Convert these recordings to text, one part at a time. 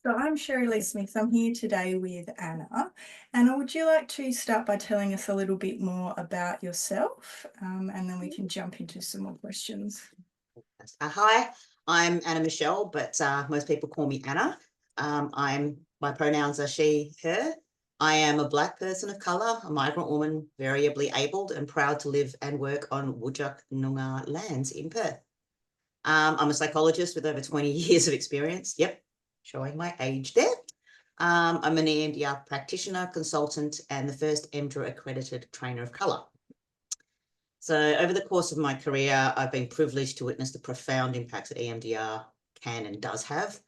So I'm Sherry Lee Smith. I'm here today with Anna. Anna, would you like to start by telling us a little bit more about yourself? And then we can jump into some more questions. Hi, I'm Anna Michele, but most people call me Anna. My pronouns are she, her. I am a Black person of colour, a migrant woman, variably abled, and proud to live and work on Whadjuk Noongar lands in Perth. I'm a psychologist with over 20 years of experience. Yep, showing my age there. I'm an EMDR practitioner, consultant, and the first EMDR accredited trainer of colour. So over the course of my career, I've been privileged to witness the profound impacts that EMDR can and does have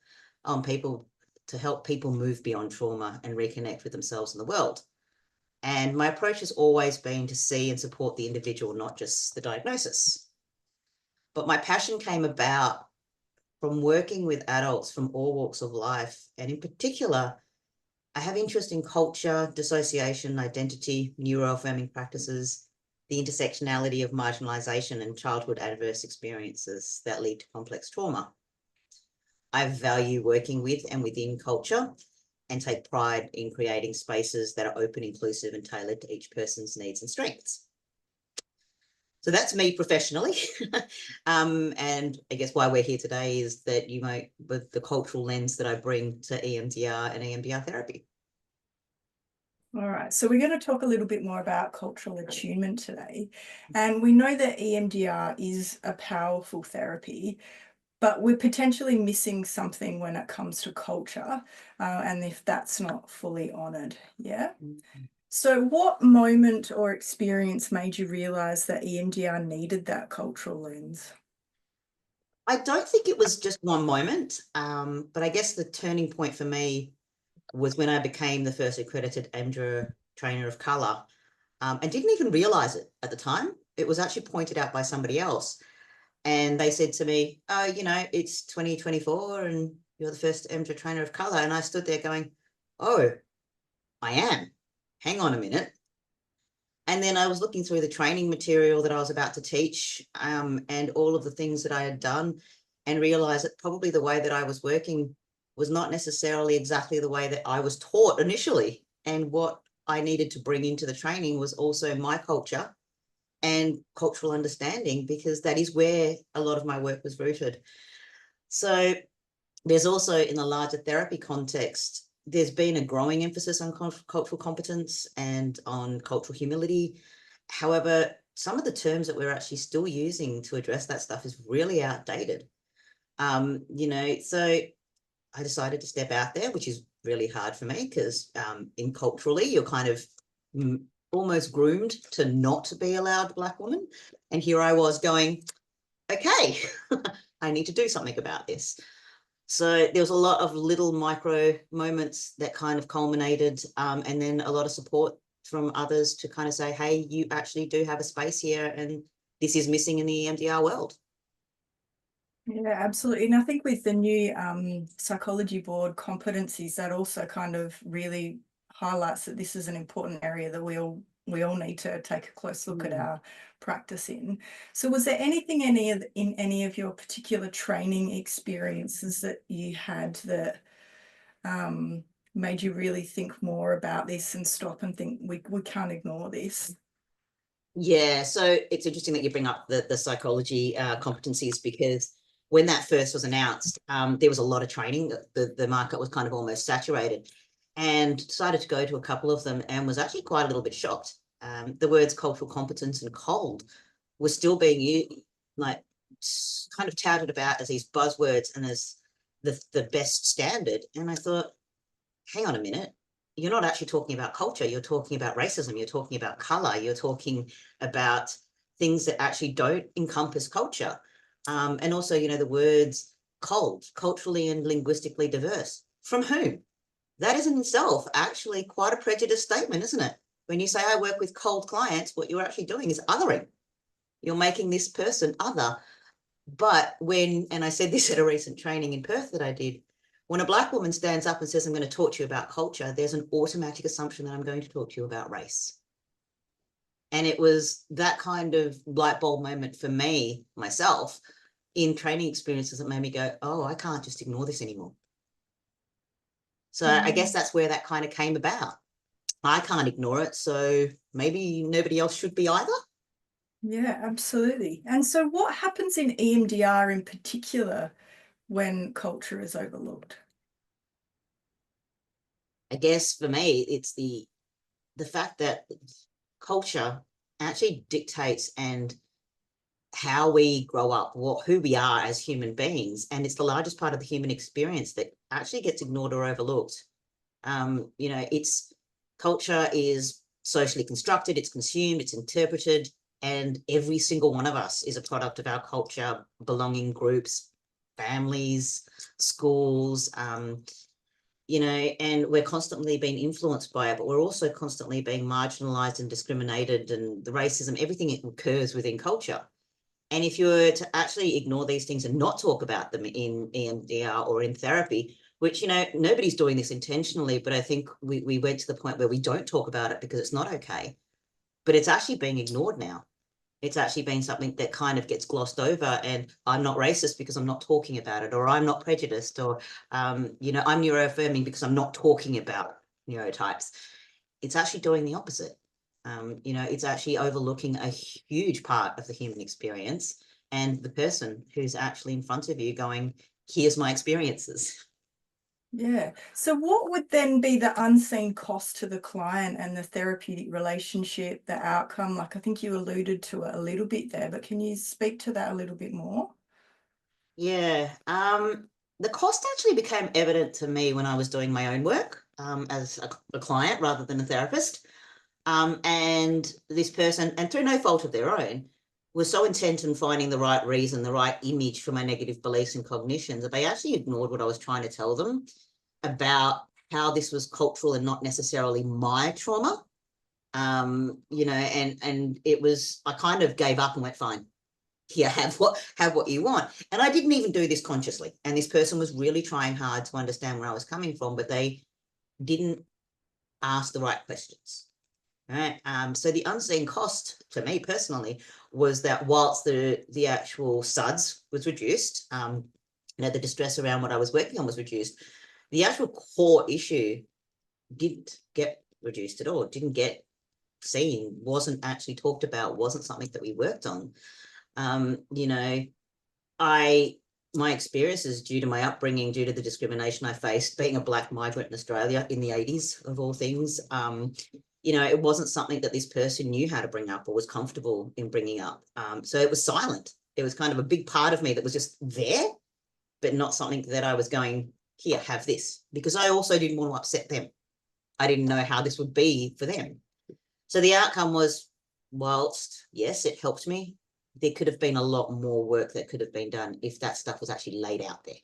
on people to help people move beyond trauma and reconnect with themselves and the world. And my approach has always been to see and support the individual, not just the diagnosis. But my passion came about from working with adults from all walks of life. And in particular, I have interest in culture, dissociation, identity, neuroaffirming practices, the intersectionality of marginalization and childhood adverse experiences that lead to complex trauma. I value working with and within culture and take pride in creating spaces that are open, inclusive, and tailored to each person's needs and strengths. So that's me professionally. And I guess why we're here today is that with the cultural lens that I bring to EMDR and EMDR therapy. All right, so we're going to talk a little bit more about cultural attunement today. And we know that EMDR is a powerful therapy, but we're potentially missing something when it comes to culture, and if that's not fully honoured. Yeah. So what moment or experience made you realise that EMDR needed that cultural lens? I don't think it was just one moment, but I guess the turning point for me was when I became the first accredited EMDR trainer of colour, and didn't even realise it at the time. It was actually pointed out by somebody else. And they said to me, oh, it's 2024 and you're the first EMDR trainer of colour. And I stood there going, oh, I am. Hang on a minute. And then I was looking through the training material that I was about to teach, and all of the things that I had done, and realized that probably the way that I was working was not necessarily exactly the way that I was taught initially. And what I needed to bring into the training was also my culture and cultural understanding, because that is where a lot of my work was rooted. So there's also, in the larger therapy context, there's been a growing emphasis on cultural competence and on cultural humility. However, some of the terms that we're actually still using to address that stuff is really outdated. So I decided to step out there, which is really hard for me because in culturally, you're kind of almost groomed to not be a loud Black woman. And here I was going, okay, I need to do something about this. So there was a lot of little micro moments that kind of culminated, and then a lot of support from others to kind of say, hey, you actually do have a space here and this is missing in the EMDR world. Yeah, absolutely. And I think with the new psychology board competencies, that also kind of really highlights that this is an important area that we all need to take a close look at our practice in. So was there anything in any of your particular training experiences that you had that made you really think more about this and stop and think we can't ignore this? Yeah, so it's interesting that you bring up the psychology competencies, because when that first was announced, there was a lot of training. The market was kind of almost saturated, and decided to go to a couple of them and was actually quite a little bit shocked. The words cultural competence and cold were still being used, like kind of touted about as these buzzwords and as the best standard. And I thought, hang on a minute, you're not actually talking about culture. You're talking about racism. You're talking about color. You're talking about things that actually don't encompass culture. And also, the words cold, culturally and linguistically diverse. From whom? That is in itself actually quite a prejudiced statement, isn't it? When you say I work with cold clients, what you're actually doing is othering. You're making this person other. But and I said this at a recent training in Perth that I did, when a Black woman stands up and says, I'm going to talk to you about culture, there's an automatic assumption that I'm going to talk to you about race. And it was that kind of light bulb moment for me, myself, in training experiences that made me go, oh, I can't just ignore this anymore. So I guess that's where that kind of came about. I can't ignore it, so maybe nobody else should be either. Yeah, absolutely. And so what happens in EMDR in particular when culture is overlooked? I guess for me, it's the fact that culture actually dictates and how we grow up, who we are as human beings, and it's the largest part of the human experience that actually gets ignored or overlooked. It's culture is socially constructed, it's consumed, it's interpreted, and every single one of us is a product of our culture, belonging groups, families, schools, and we're constantly being influenced by it, but we're also constantly being marginalized and discriminated, and the racism, everything occurs within culture. And if you were to actually ignore these things and not talk about them in EMDR or in therapy, which, nobody's doing this intentionally, but I think we went to the point where we don't talk about it because it's not okay, but it's actually being ignored now. It's actually been something that kind of gets glossed over, and I'm not racist because I'm not talking about it, or I'm not prejudiced, or, I'm neuroaffirming because I'm not talking about neurotypes. It's actually doing the opposite. It's actually overlooking a huge part of the human experience and the person who's actually in front of you going, here's my experiences. Yeah. So what would then be the unseen cost to the client and the therapeutic relationship, the outcome? Like I think you alluded to it a little bit there, but can you speak to that a little bit more? Yeah. The cost actually became evident to me when I was doing my own work as a client rather than a therapist. And this person, and through no fault of their own, was so intent on finding the right reason, the right image for my negative beliefs and cognitions that they actually ignored what I was trying to tell them about how this was cultural and not necessarily my trauma. And it was, I kind of gave up and went, fine, here, have what you want. And I didn't even do this consciously. And this person was really trying hard to understand where I was coming from, but they didn't ask the right questions. Right. So the unseen cost to me personally was that whilst the actual SUDS was reduced, the distress around what I was working on was reduced, the actual core issue didn't get reduced at all. Didn't get seen. Wasn't actually talked about. Wasn't something that we worked on. Um, you know, I my experiences due to my upbringing, due to the discrimination I faced, being a Black migrant in Australia in the 80s, of all things, it wasn't something that this person knew how to bring up or was comfortable in bringing up. So it was silent. It was kind of a big part of me that was just there, but not something that I was going, here, have this, because I also didn't want to upset them. I didn't know how this would be for them. So the outcome was, whilst, yes, it helped me, there could have been a lot more work that could have been done if that stuff was actually laid out there,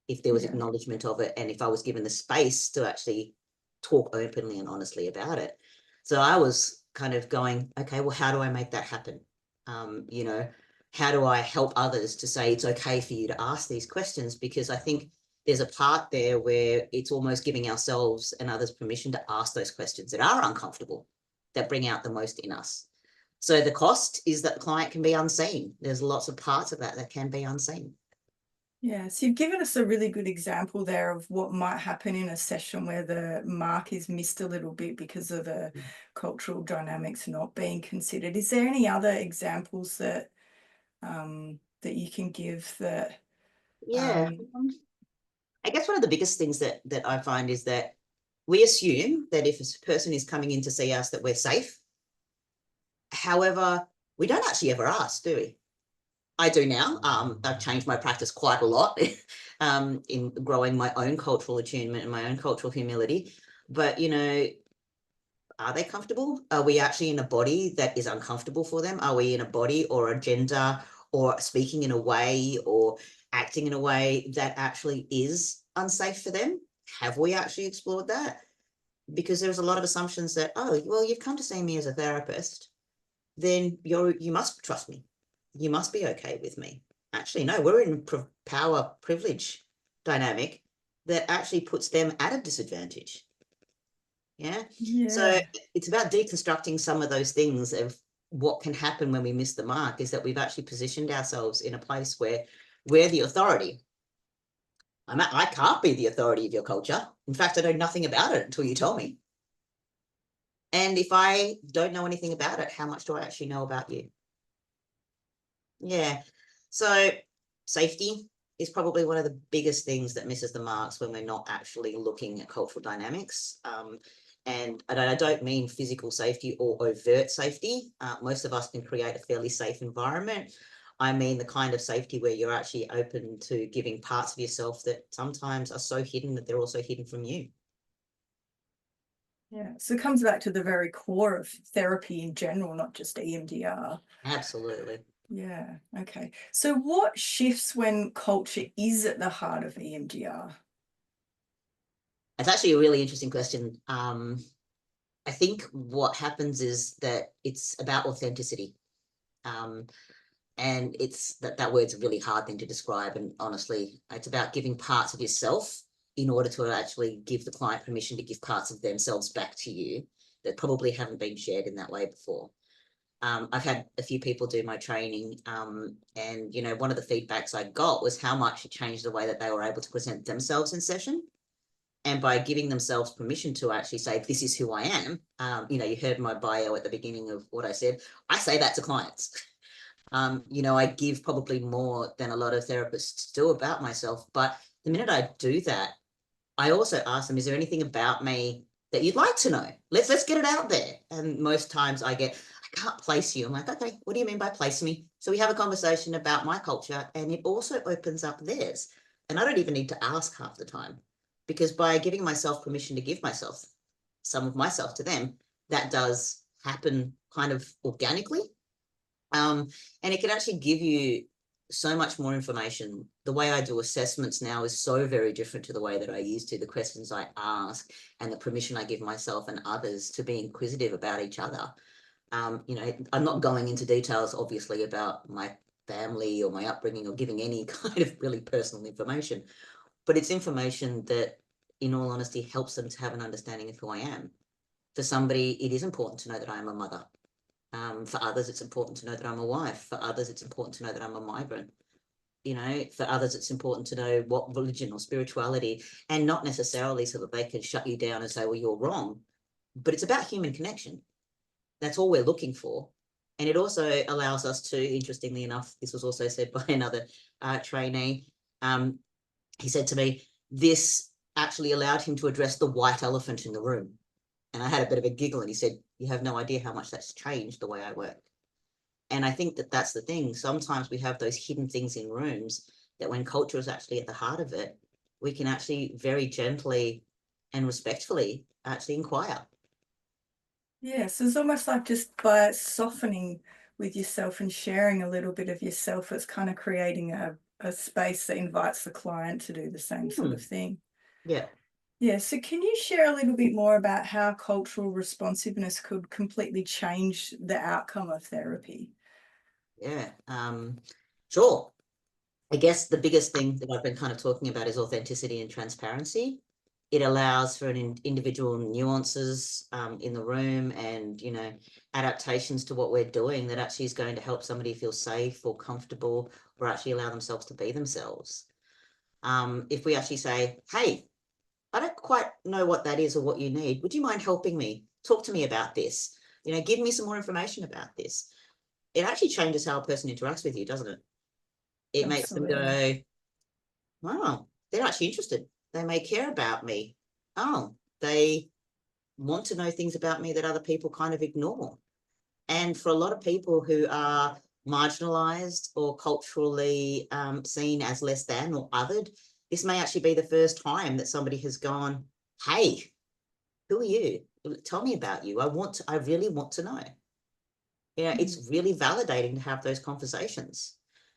if there was Yeah. acknowledgement of it, and if I was given the space to actually talk openly and honestly about it. So I was kind of going, okay, well, how do I make that happen? Um, you know, how do I help others to say it's okay for you to ask these questions? Because I think there's a part there where it's almost giving ourselves and others permission to ask those questions that are uncomfortable, that bring out the most in us. So the cost is that the client can be unseen. There's lots of parts of that can be unseen. Yeah, so you've given us a really good example there of what might happen in a session where the mark is missed a little bit because of the cultural dynamics not being considered. Is there any other examples that that you can give that Yeah. um, I guess one of the biggest things that I find is that we assume that if a person is coming in to see us that we're safe. However, we don't actually ever ask, do we? I do now. I've changed my practice quite a lot in growing my own cultural attunement and my own cultural humility. But, are they comfortable? Are we actually in a body that is uncomfortable for them? Are we in a body or a gender or speaking in a way or acting in a way that actually is unsafe for them? Have we actually explored that? Because there's a lot of assumptions that, oh, well, you've come to see me as a therapist, then you must trust me. You must be okay with me. Actually, no, we're in power privilege dynamic that actually puts them at a disadvantage. Yeah. So yeah. it's about deconstructing some of those things of what can happen when we miss the mark, is that we've actually positioned ourselves in a place where we're the authority. I can't be the authority of your culture. In fact, I know nothing about it until you tell me. And if I don't know anything about it, how much do I actually know about you? Yeah. So safety is probably one of the biggest things that misses the marks when we're not actually looking at cultural dynamics. And I don't mean physical safety or overt safety. Most of us can create a fairly safe environment. I mean the kind of safety where you're actually open to giving parts of yourself that sometimes are so hidden that they're also hidden from you. Yeah, so it comes back to the very core of therapy in general, not just EMDR. Absolutely. Yeah, okay. So what shifts when culture is at the heart of EMDR? It's actually a really interesting question. I think what happens is that it's about authenticity. Um, and it's that word's a really hard thing to describe. And honestly, it's about giving parts of yourself in order to actually give the client permission to give parts of themselves back to you that probably haven't been shared in that way before. I've had a few people do my training, and one of the feedbacks I got was how much it changed the way that they were able to present themselves in session. And by giving themselves permission to actually say, this is who I am, you heard my bio at the beginning of what I said. I say that to clients. I give probably more than a lot of therapists do about myself. But the minute I do that, I also ask them, is there anything about me that you'd like to know? Let's get it out there. And most times I get, I can't place you. I'm like, okay, what do you mean by place me? So we have a conversation about my culture, and it also opens up theirs. And I don't even need to ask half the time, because by giving myself permission to give myself some of myself to them, that does happen kind of organically. And it can actually give you so much more information. The way I do assessments now is so very different to the way that I used to. The questions I ask and the permission I give myself and others to be inquisitive about each other. I'm not going into details, obviously, about my family or my upbringing or giving any kind of really personal information, but it's information that, in all honesty, helps them to have an understanding of who I am. For somebody, it is important to know that I am a mother. For others, it's important to know that I'm a wife. For others, it's important to know that I'm a migrant. For others, it's important to know what religion or spirituality, and not necessarily so that they can shut you down and say, well, you're wrong. But it's about human connection. That's all we're looking for. And it also allows us to, interestingly enough, this was also said by another trainee. He said to me, this actually allowed him to address the white elephant in the room. And I had a bit of a giggle, and he said, you have no idea how much that's changed the way I work. And I think that that's the thing. Sometimes we have those hidden things in rooms that when culture is actually at the heart of it, we can actually very gently and respectfully actually inquire. Yeah, so it's almost like just by softening with yourself and sharing a little bit of yourself, it's kind of creating a space that invites the client to do the same sort of thing. Yeah. Yeah, so can you share a little bit more about how cultural responsiveness could completely change the outcome of therapy? Yeah. Sure. I guess the biggest thing that I've been kind of talking about is authenticity and transparency. It allows for an individual nuances in the room, and adaptations to what we're doing that actually is going to help somebody feel safe or comfortable, or actually allow themselves to be themselves. If we actually say, hey, I don't quite know what that is or what you need, would you mind helping me? Talk to me about this. Give me some more information about this. It actually changes how a person interacts with you, doesn't it? It makes them Absolutely. go, oh, they're actually interested. They may care about me. Oh, they want to know things about me that other people kind of ignore. And for a lot of people who are marginalized or culturally seen as less than or othered, this may actually be the first time that somebody has gone, hey, who are you? Tell me about you. I really want to know. It's really validating to have those conversations.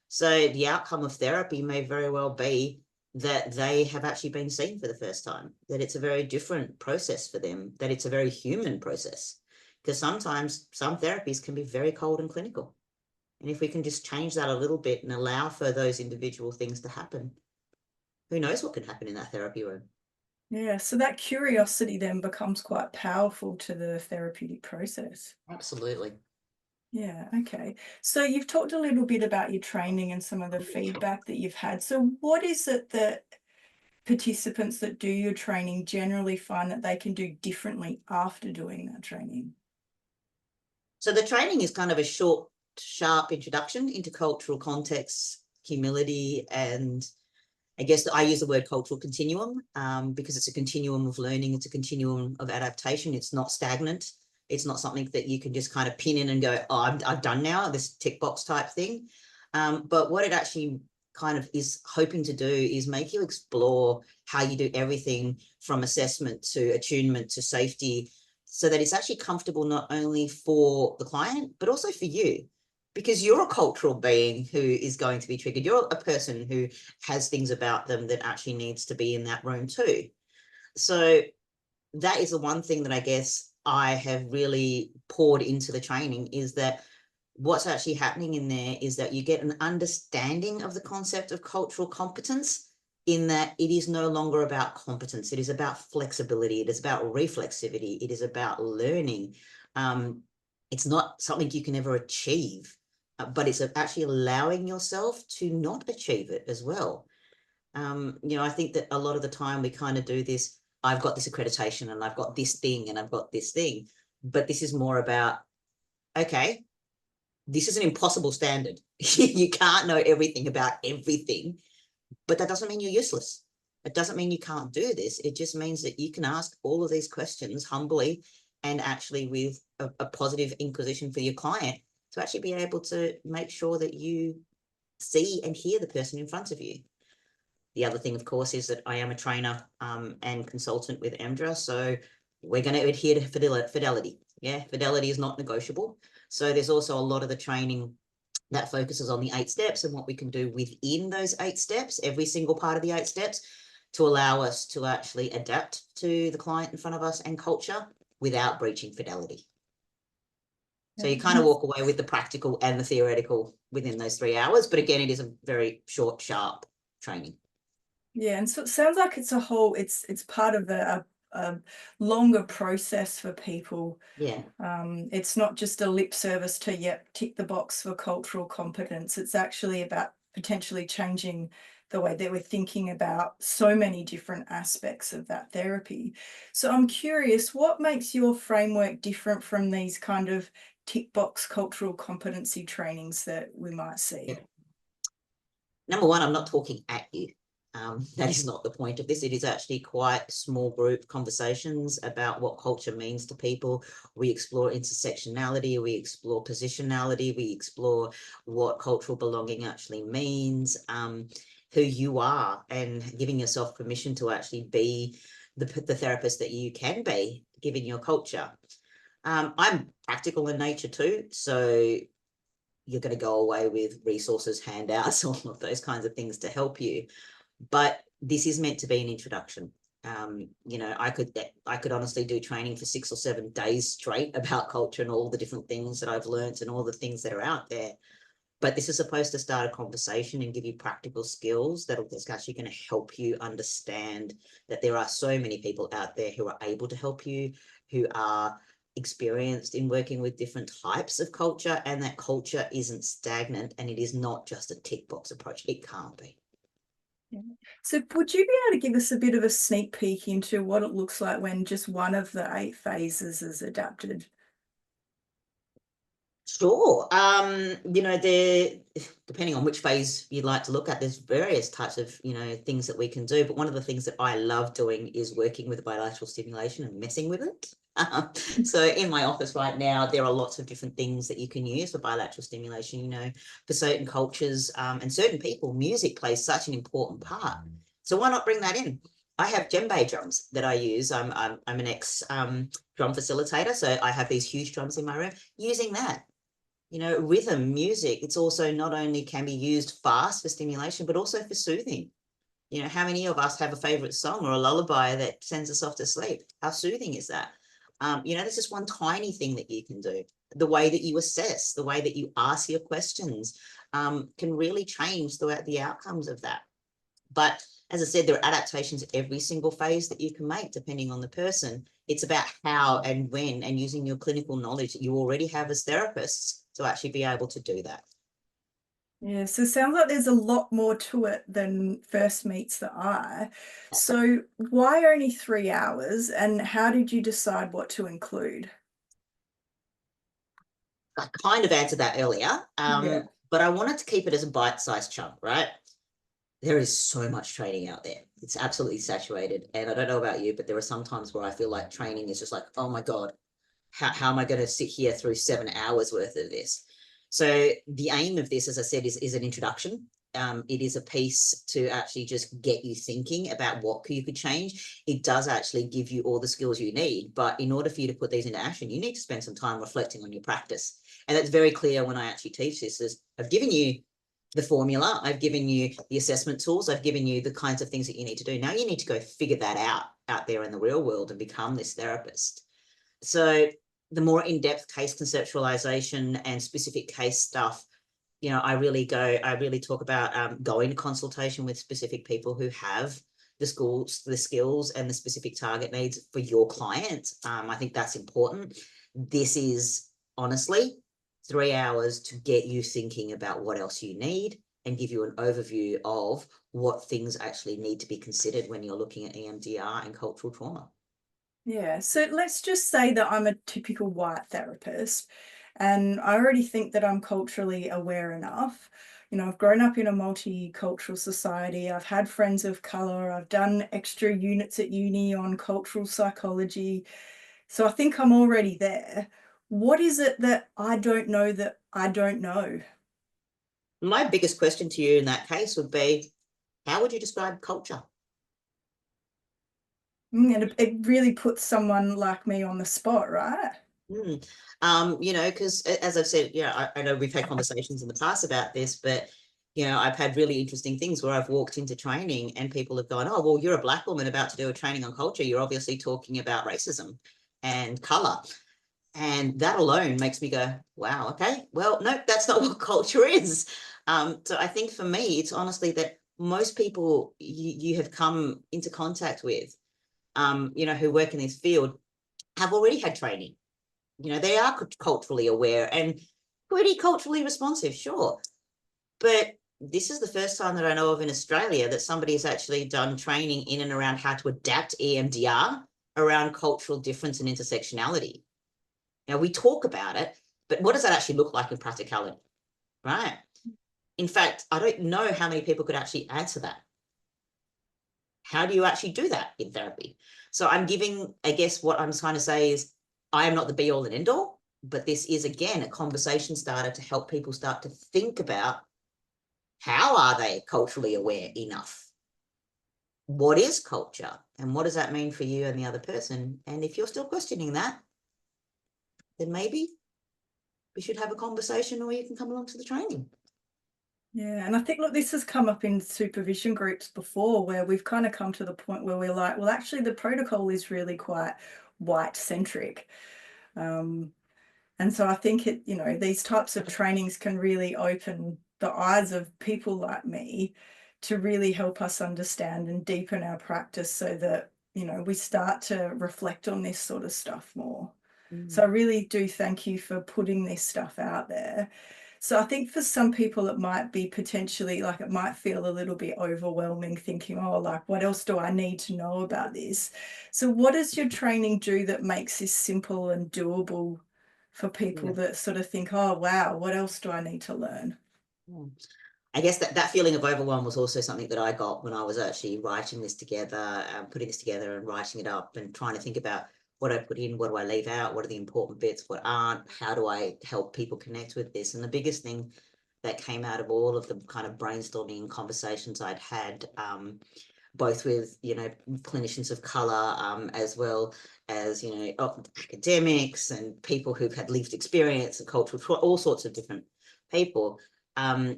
So the outcome of therapy may very well be that they have actually been seen for the first time, that it's a very different process for them, that it's a very human process. Because sometimes some therapies can be very cold and clinical. And if we can just change that a little bit and allow for those individual things to happen, who knows what can happen in that therapy room? Yeah, so that curiosity then becomes quite powerful to the therapeutic process. Absolutely. Yeah, okay. So you've talked a little bit about your training and some of the feedback that you've had. So what is it that participants that do your training generally find that they can do differently after doing that training? So the training is kind of a short, sharp introduction into cultural contexts, humility, and I guess I use the word cultural continuum because it's a continuum of learning. It's a continuum of adaptation. It's not stagnant. It's not something that you can just kind of pin in and go, oh, I'm done now, this tick box type thing. But what it actually kind of is hoping to do is make you explore how you do everything from assessment to attunement to safety, so that it's actually comfortable not only for the client, but also for you, because you're a cultural being who is going to be triggered. You're a person who has things about them that actually needs to be in that room too. So that is the one thing that I guess I have really poured into the training, is that what's actually happening in there is that you get an understanding of the concept of cultural competence, in that it is no longer about competence. It is about flexibility. It is about reflexivity. It is about learning. It's not something you can ever achieve, but it's actually allowing yourself to not achieve it as well. I think that a lot of the time we kind of do this, I've got this accreditation and I've got this thing and I've got this thing, but this is more about, okay, this is an impossible standard. You can't know everything about everything, but that doesn't mean you're useless. It doesn't mean you can't do this. It just means that you can ask all of these questions humbly and actually with a positive inquisition for your client, to actually be able to make sure that you see and hear the person in front of you. The other thing, of course, is that I am a trainer and consultant with EMDR, so we're going to adhere to fidelity. Yeah, fidelity is not negotiable. So there's also a lot of the training that focuses on the 8 steps and what we can do within those 8 steps, every single part of the 8 steps, to allow us to actually adapt to the client in front of us and culture without breaching fidelity. So you kind of walk away with the practical and the theoretical within those 3 hours. But again, it is a very short, sharp training. Yeah, and so it sounds like it's it's part of a longer process for people. Yeah. It's not just a lip service to, yep, tick the box for cultural competence. It's actually about potentially changing the way that we're thinking about so many different aspects of that therapy. So I'm curious, what makes your framework different from these kind of tick box cultural competency trainings that we might see? Yeah. Number one, I'm not talking at you. That is not the point of this. It is actually quite small group conversations about what culture means to people. We explore intersectionality, we explore positionality, we explore what cultural belonging actually means, who you are, and giving yourself permission to actually be the therapist that you can be, given your culture. I'm practical in nature too, so you're going to go away with resources, handouts, all of those kinds of things to help you. But this is meant to be an introduction. I could honestly do training for 6 or 7 days straight about culture and all the different things that I've learned and all the things that are out there. But this is supposed to start a conversation and give you practical skills that's actually going to help you understand that there are so many people out there who are able to help you, who are experienced in working with different types of culture, and that culture isn't stagnant and it is not just a tick box approach. It can't be. Yeah. So would you be able to give us a bit of a sneak peek into what it looks like when just one of the 8 phases is adapted? Sure. Depending on which phase you'd like to look at, there's various types of, things that we can do. But one of the things that I love doing is working with bilateral stimulation and messing with it. So in my office right now, there are lots of different things that you can use for bilateral stimulation. For certain cultures and certain people, music plays such an important part. So why not bring that in? I have djembe drums that I use. I'm an ex drum facilitator, so I have these huge drums in my room. Using that, rhythm, music, it's also not only can be used fast for stimulation, but also for soothing. How many of us have a favorite song or a lullaby that sends us off to sleep? How soothing is that? There's just one tiny thing that you can do. The way that you assess, the way that you ask your questions can really change the outcomes of that. But as I said, there are adaptations at every single phase that you can make depending on the person. It's about how and when, and using your clinical knowledge that you already have as therapists to actually be able to do that. Yeah, so it sounds like there's a lot more to it than first meets the eye. So why only 3 hours, and how did you decide what to include? I kind of answered that earlier, Yeah. but I wanted to keep it as a bite-sized chunk, right? There is so much training out there. It's absolutely saturated. And I don't know about you, but there are some times where I feel like training is just like, oh my God, how am I going to sit here through 7 hours worth of this? So the aim of this, as I said, is an introduction. It is a piece to actually just get you thinking about what you could change. It does actually give you all the skills you need, but in order for you to put these into action, you need to spend some time reflecting on your practice. And that's very clear when I actually teach this, is I've given you the formula, I've given you the assessment tools, I've given you the kinds of things that you need to do. Now you need to go figure that out there in the real world and become this therapist. So the more in-depth case conceptualization and specific case stuff, I really talk about going to consultation with specific people who have the skills and the specific target needs for your client. I think that's important. This is honestly 3 hours to get you thinking about what else you need and give you an overview of what things actually need to be considered when you're looking at EMDR and cultural trauma. Yeah, so let's just say that I'm a typical white therapist, and I already think that I'm culturally aware enough. I've grown up in a multicultural society. I've had friends of color. I've done extra units at uni on cultural psychology. So I think I'm already there. What is it that I don't know that I don't know? My biggest question to you in that case would be, how would you describe culture? And it really puts someone like me on the spot, right? Mm. Because as I've said, I know we've had conversations in the past about this, but I've had really interesting things where I've walked into training and people have gone, oh, well, you're a Black woman about to do a training on culture. You're obviously talking about racism and color. And that alone makes me go, wow, okay, well, no, that's not what culture is. So I think for me, it's honestly that most people you have come into contact with, who work in this field have already had training. They are culturally aware and pretty culturally responsive, sure. But this is the first time that I know of in Australia that somebody has actually done training in and around how to adapt EMDR around cultural difference and intersectionality. Now, we talk about it, but what does that actually look like in practicality, right? In fact, I don't know how many people could actually answer that. How do you actually do that in therapy? So I'm giving, I guess what I'm trying to say is I am not the be all and end all, but this is again a conversation starter to help people start to think about how are they culturally aware enough? What is culture? And what does that mean for you and the other person? And if you're still questioning that, then maybe we should have a conversation or you can come along to the training. Yeah, and I think, look, this has come up in supervision groups before where we've kind of come to the point where we're like, well, actually, the protocol is really quite white centric. Um, and so I think these types of trainings can really open the eyes of people like me to really help us understand and deepen our practice so that, we start to reflect on this sort of stuff more. So I really do thank you for putting this stuff out there. So I think for some people, it might be potentially like it might feel a little bit overwhelming thinking, oh, like, what else do I need to know about this? So, what does your training do that makes this simple and doable for people Yeah. that sort of think, oh, wow, what else do I need to learn? I guess that feeling of overwhelm was also something that I got when I was actually writing this together, putting this together and writing it up and trying to think about what I put in, what do I leave out, what are the important bits, what aren't, how do I help people connect with this? And the biggest thing that came out of all of the kind of brainstorming conversations I'd had, both with, clinicians of color, as well as, academics and people who've had lived experience and cultural, all sorts of different people,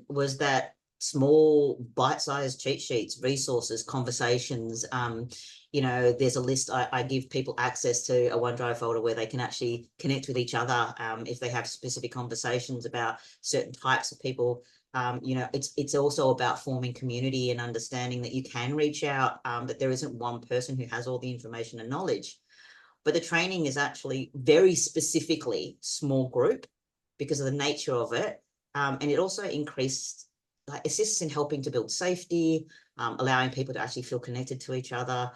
was that small bite-sized cheat sheets, resources, conversations. There's a list I give people access to a OneDrive folder where they can actually connect with each other if they have specific conversations about certain types of people. It's also about forming community and understanding that you can reach out, that there isn't one person who has all the information and knowledge. But the training is actually very specifically small group because of the nature of it. And it also increased assists in helping to build safety, allowing people to actually feel connected to each other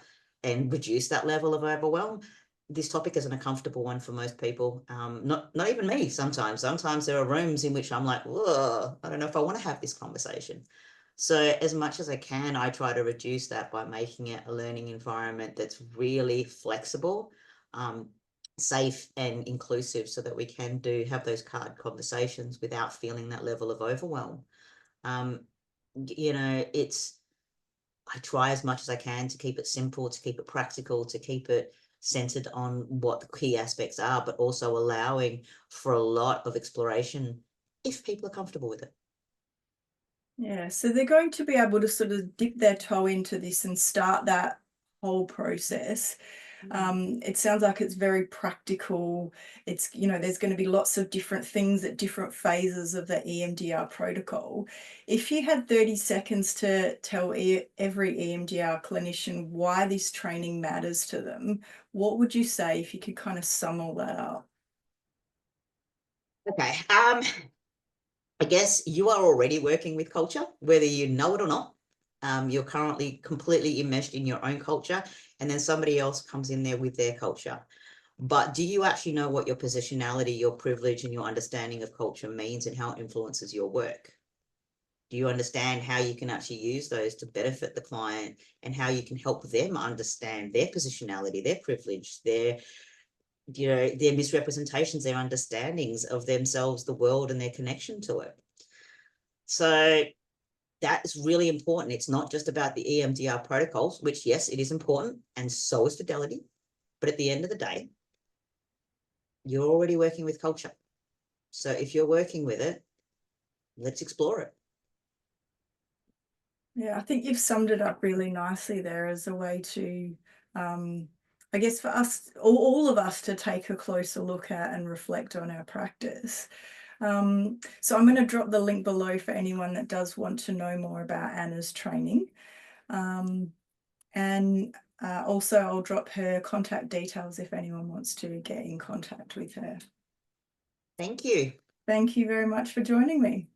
and reduce that level of overwhelm. This topic isn't a comfortable one for most people. Not even me sometimes. Sometimes there are rooms in which I'm like, whoa, I don't know if I want to have this conversation. So as much as I can, I try to reduce that by making it a learning environment that's really flexible, safe and inclusive, so that we can have those hard conversations without feeling that level of overwhelm. You know, I try as much as I can to keep it simple, to keep it practical, to keep it centered on what the key aspects are, but also allowing for a lot of exploration if people are comfortable with it. Yeah, so they're going to be able to sort of dip their toe into this and start that whole process. It sounds like it's very practical. It's, you know, there's going to be lots of different things at different phases of the EMDR protocol. If you had 30 seconds to tell every EMDR clinician why this training matters to them, what would you say if you could kind of sum all that up? Okay. I guess you are already working with culture, whether you know it or not. You're currently completely immersed in your own culture, and then somebody else comes in there with their culture. But do you actually know what your positionality, your privilege, and your understanding of culture means and how it influences your work? Do you understand how you can actually use those to benefit the client and how you can help them understand their positionality, their privilege, their misrepresentations, their understandings of themselves, the world, and their connection to it? So that is really important. It's not just about the EMDR protocols, which, yes, it is important, and so is fidelity. But at the end of the day, you're already working with culture. So if you're working with it, let's explore it. Yeah, I think you've summed it up really nicely there as a way to, I guess, for us, all of us, to take a closer look at and reflect on our practice. So I'm going to drop the link below for anyone that does want to know more about Anna's training. And also I'll drop her contact details if anyone wants to get in contact with her. Thank you. Thank you very much for joining me.